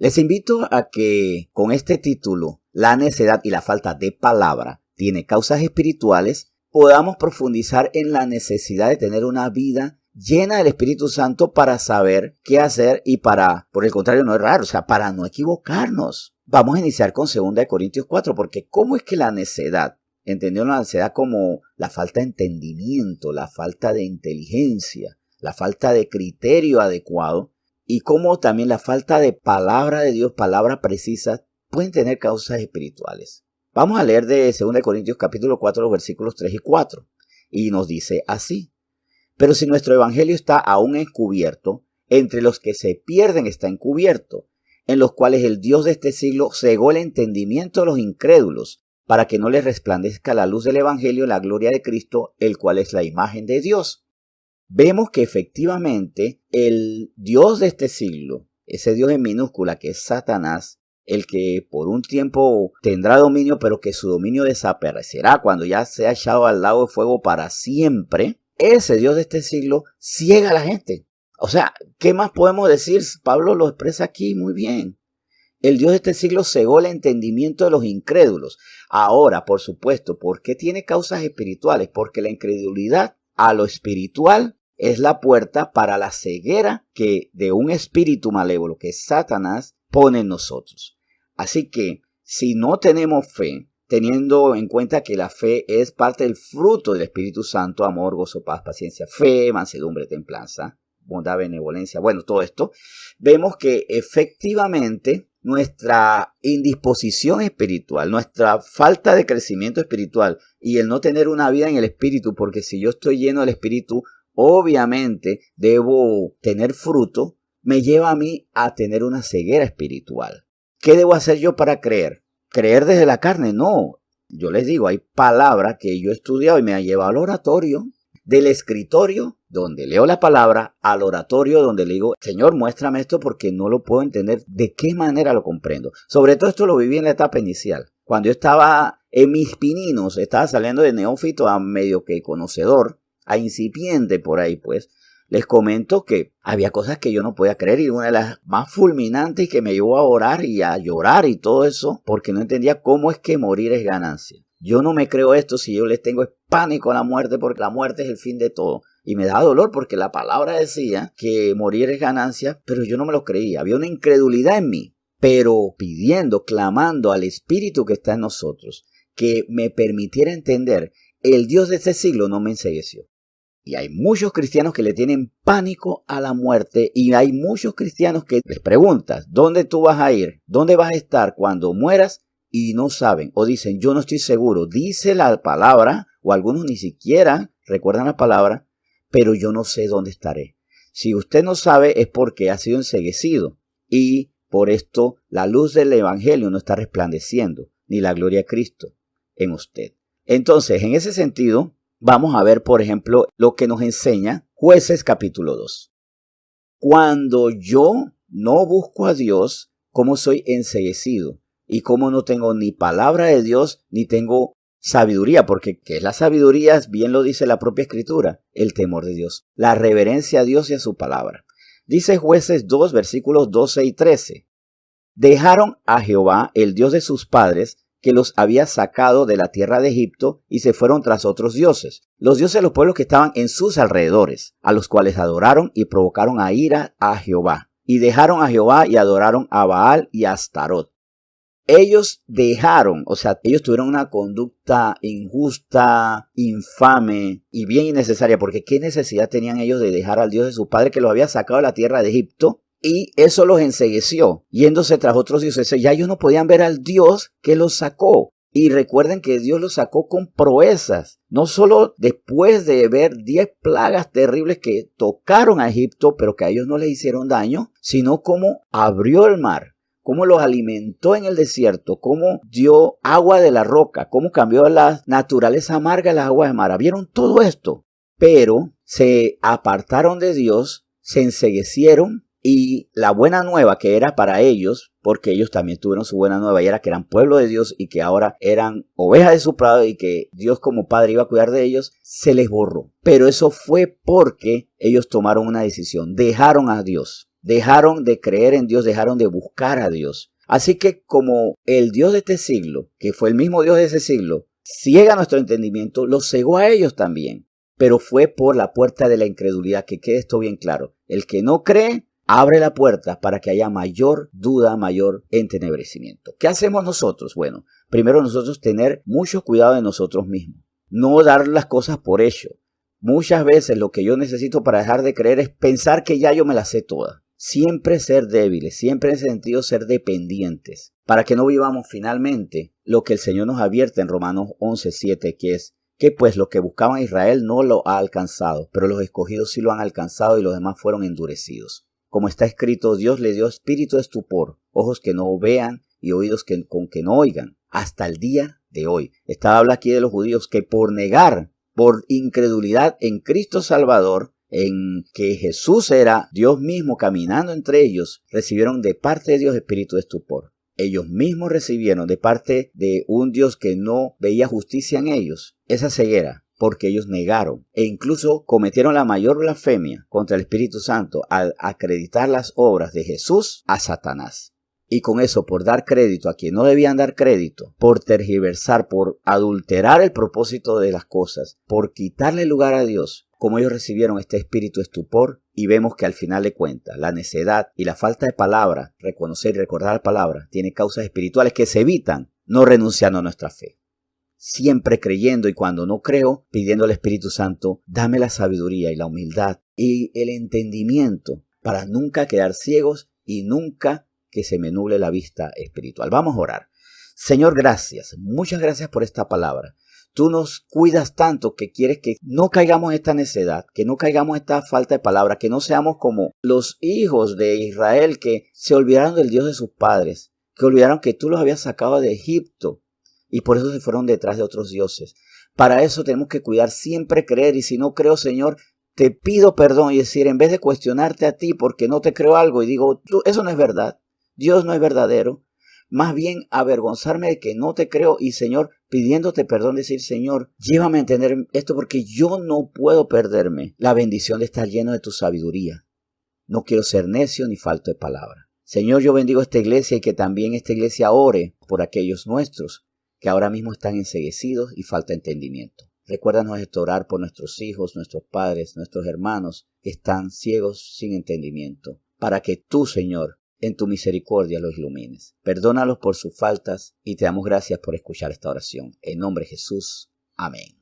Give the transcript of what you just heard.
Les invito a que con este título, La necedad y la falta de palabra tiene causas espirituales, podamos profundizar en la necesidad de tener una vida llena del Espíritu Santo para saber qué hacer y para, por el contrario, no errar, o sea, para no equivocarnos. Vamos a iniciar con 2 Corintios 4, porque ¿cómo es que la necedad? Entendiendo la necedad como la falta de entendimiento, la falta de inteligencia, la falta de criterio adecuado, y cómo también la falta de palabra de Dios, palabras precisas, pueden tener causas espirituales. Vamos a leer de 2 Corintios capítulo 4, los versículos 3 y 4. Y nos dice así: pero si nuestro evangelio está aún encubierto, entre los que se pierden está encubierto, en los cuales el Dios de este siglo cegó el entendimiento de los incrédulos, para que no les resplandezca la luz del evangelio, la gloria de Cristo, el cual es la imagen de Dios. Vemos que efectivamente el Dios de este siglo, ese Dios en minúscula que es Satanás, el que por un tiempo tendrá dominio, pero que su dominio desaparecerá cuando ya sea echado al lago de fuego para siempre, ese Dios de este siglo ciega a la gente. O sea, ¿qué más podemos decir? Pablo lo expresa aquí muy bien. El Dios de este siglo cegó el entendimiento de los incrédulos. Ahora, por supuesto, ¿por qué tiene causas espirituales? Porque la incredulidad a lo espiritual es la puerta para la ceguera que de un espíritu malévolo, que es Satanás, pone en nosotros. Así que, si no tenemos fe, teniendo en cuenta que la fe es parte del fruto del Espíritu Santo, amor, gozo, paz, paciencia, fe, mansedumbre, templanza, bondad, benevolencia, bueno, todo esto, vemos que efectivamente nuestra indisposición espiritual, nuestra falta de crecimiento espiritual y el no tener una vida en el Espíritu, porque si yo estoy lleno del Espíritu, obviamente debo tener fruto, me lleva a mí a tener una ceguera espiritual. ¿Qué debo hacer yo para creer? ¿Creer desde la carne? No. Yo les digo, hay palabras que yo he estudiado y me han llevado al oratorio, del escritorio, donde leo la palabra, al oratorio, donde le digo, Señor, muéstrame esto porque no lo puedo entender. ¿De qué manera lo comprendo? Sobre todo esto lo viví en la etapa inicial. Cuando yo estaba en mis pininos, estaba saliendo de neófito a medio que conocedor, a incipiente por ahí pues, les comento que había cosas que yo no podía creer y una de las más fulminantes que me llevó a orar y a llorar y todo eso porque no entendía cómo es que morir es ganancia. Yo no me creo esto si yo les tengo pánico a la muerte porque la muerte es el fin de todo. Y me daba dolor porque la palabra decía que morir es ganancia, pero yo no me lo creía. Había una incredulidad en mí, pero pidiendo, clamando al Espíritu que está en nosotros, que me permitiera entender, el Dios de este siglo no me encegueció. Y hay muchos cristianos que le tienen pánico a la muerte y hay muchos cristianos que les preguntas, ¿dónde tú vas a ir? ¿Dónde vas a estar cuando mueras? Y no saben o dicen, yo no estoy seguro. Dice la palabra o algunos ni siquiera recuerdan la palabra, pero yo no sé dónde estaré. Si usted no sabe es porque ha sido enceguecido y por esto la luz del evangelio no está resplandeciendo, ni la gloria de Cristo en usted. Entonces, en ese sentido, vamos a ver, por ejemplo, lo que nos enseña Jueces capítulo 2. Cuando yo no busco a Dios, ¿cómo soy enceguecido? Y cómo no tengo ni palabra de Dios, ni tengo sabiduría, porque ¿qué es la sabiduría? Bien lo dice la propia Escritura, el temor de Dios, la reverencia a Dios y a su palabra. Dice Jueces 2, versículos 12 y 13. Dejaron a Jehová, el Dios de sus padres, que los había sacado de la tierra de Egipto y se fueron tras otros dioses, los dioses de los pueblos que estaban en sus alrededores, a los cuales adoraron y provocaron a ira a Jehová. Y dejaron a Jehová y adoraron a Baal y a Astarot. Ellos dejaron, o sea, ellos tuvieron una conducta injusta, infame y bien innecesaria, porque ¿qué necesidad tenían ellos de dejar al Dios de su padre que los había sacado de la tierra de Egipto? Y eso los encegueció, yéndose tras otros dioses. Ya ellos no podían ver al Dios que los sacó. Y recuerden que Dios los sacó con proezas. No solo después de ver 10 plagas terribles que tocaron a Egipto, pero que a ellos no les hicieron daño, sino cómo abrió el mar, cómo los alimentó en el desierto, cómo dio agua de la roca, cómo cambió la naturaleza amarga a las aguas de mar. Vieron todo esto, pero se apartaron de Dios, se enceguecieron. Y la buena nueva que era para ellos, porque ellos también tuvieron su buena nueva y era que eran pueblo de Dios y que ahora eran ovejas de su prado y que Dios como Padre iba a cuidar de ellos, se les borró. Pero eso fue porque ellos tomaron una decisión, dejaron a Dios. dejaron de creer en Dios, dejaron de buscar a Dios. Así que como el Dios de este siglo, que fue el mismo Dios de ese siglo, ciega nuestro entendimiento, los cegó a ellos también. Pero fue por la puerta de la incredulidad, que quede esto bien claro. El que no cree, abre la puerta para que haya mayor duda, mayor entenebrecimiento. ¿Qué hacemos nosotros? Bueno, primero nosotros tener mucho cuidado de nosotros mismos. No dar las cosas por hecho. Muchas veces lo que yo necesito para dejar de creer es pensar que ya yo me las sé todas. Siempre ser débiles, siempre en ese sentido ser dependientes, para que no vivamos finalmente lo que el Señor nos advierte en Romanos 11:7, que es que pues lo que buscaban Israel no lo ha alcanzado, pero los escogidos sí lo han alcanzado y los demás fueron endurecidos. Como está escrito, Dios le dio espíritu de estupor, ojos que no vean y oídos con que no oigan, hasta el día de hoy. Habla aquí de los judíos que por negar, por incredulidad en Cristo Salvador, en que Jesús era Dios mismo caminando entre ellos, recibieron de parte de Dios espíritu de estupor. Ellos mismos recibieron de parte de un Dios que no veía justicia en ellos esa ceguera, porque ellos negaron e incluso cometieron la mayor blasfemia contra el Espíritu Santo al acreditar las obras de Jesús a Satanás. Y con eso, por dar crédito a quien no debían dar crédito, por tergiversar, por adulterar el propósito de las cosas, por quitarle lugar a Dios, como ellos recibieron este espíritu de estupor, y vemos que al final de cuentas, la necedad y la falta de palabra, reconocer y recordar la palabra, tiene causas espirituales que se evitan no renunciando a nuestra fe. Siempre creyendo y cuando no creo, pidiendo al Espíritu Santo, dame la sabiduría y la humildad y el entendimiento para nunca quedar ciegos y nunca que se me nuble la vista espiritual. Vamos a orar. Señor, gracias. Muchas gracias por esta palabra. Tú nos cuidas tanto que quieres que no caigamos en esta necedad, que no caigamos en esta falta de palabra, que no seamos como los hijos de Israel que se olvidaron del Dios de sus padres, que olvidaron que tú los habías sacado de Egipto y por eso se fueron detrás de otros dioses. Para eso tenemos que cuidar, siempre creer, y si no creo, Señor, te pido perdón y decir, en vez de cuestionarte a ti porque no te creo algo y digo, eso no es verdad, Dios no es verdadero, más bien avergonzarme de que no te creo y, Señor, pidiéndote perdón, decir, Señor, llévame a entender esto porque yo no puedo perderme la bendición de estar lleno de tu sabiduría. No quiero ser necio ni falto de palabra. Señor, yo bendigo esta iglesia y que también esta iglesia ore por aquellos nuestros que ahora mismo están enceguecidos y falta entendimiento. Recuérdanos esto, orar por nuestros hijos, nuestros padres, nuestros hermanos que están ciegos sin entendimiento, para que tú, Señor, en tu misericordia los ilumines. Perdónalos por sus faltas y te damos gracias por escuchar esta oración. En nombre de Jesús. Amén.